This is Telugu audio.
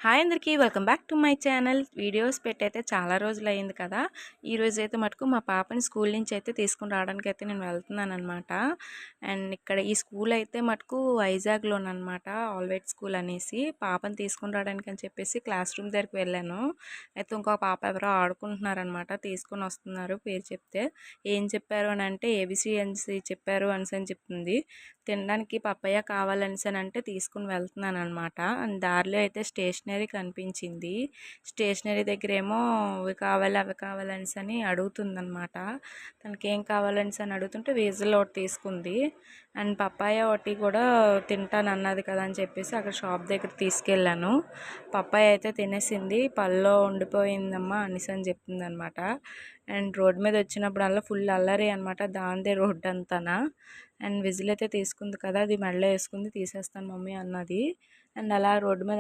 హాయ్ అందరికీ welcome back to my channel. Videos పెట్టయితే చాలా రోజులైంది కదా. ఈరోజైతే మటుకు మా పాపని స్కూల్ నుంచి అయితే తీసుకుని రావడానికి అయితే నేను వెళ్తున్నానమాట. అండ్ ఇక్కడ ఈ స్కూల్ అయితే మటుకు వైజాగ్లోనమాట, ఆల్వైట్ స్కూల్ అనేసి. పాపని తీసుకుని రావడానికి అని చెప్పేసి క్లాస్ రూమ్ దగ్గరికి వెళ్ళాను. అయితే ఇంకో పాప ఎవరో ఆడుకుంటున్నారనమాట, తీసుకొని వస్తున్నారు. పేరు చెప్తే ఏం చెప్పారు అని అంటే ఏబిసిఎన్సి చెప్పారు అని చెప్తుంది. తినడానికి పప్పయ్య కావాలనేసి అంటే తీసుకుని వెళ్తున్నాను అనమాట. అండ్ దారిలో అయితే స్టేషనరీ కనిపించింది. స్టేషనరీ దగ్గర ఏమో అవి కావాలి అవి కావాలనేసి అని అడుగుతుందనమాట. తనకి ఏం కావాలనేసి అని అడుగుతుంటే వీజల్ ఒకటి తీసుకుంది. అండ్ పప్పాయ ఒకటి కూడా తింటాను అన్నది కదా అని చెప్పేసి అక్కడ షాప్ దగ్గర తీసుకెళ్ళాను. పప్పాయ అయితే తినేసింది. పళ్ళలో ఉండిపోయిందమ్మా అనేసి అని చెప్తుంది అనమాట. అండ్ రోడ్ మీద వచ్చినప్పుడల్లా ఫుల్ అల్లరి అనమాట, దాందే రోడ్ అంతానా. అండ్ విజిల్ అయితే తీసుకుంది కదా, అది మెడలో వేసుకుంది. తీసేస్తాను మమ్మీ అన్నది. అండ్ అలా రోడ్డు మీద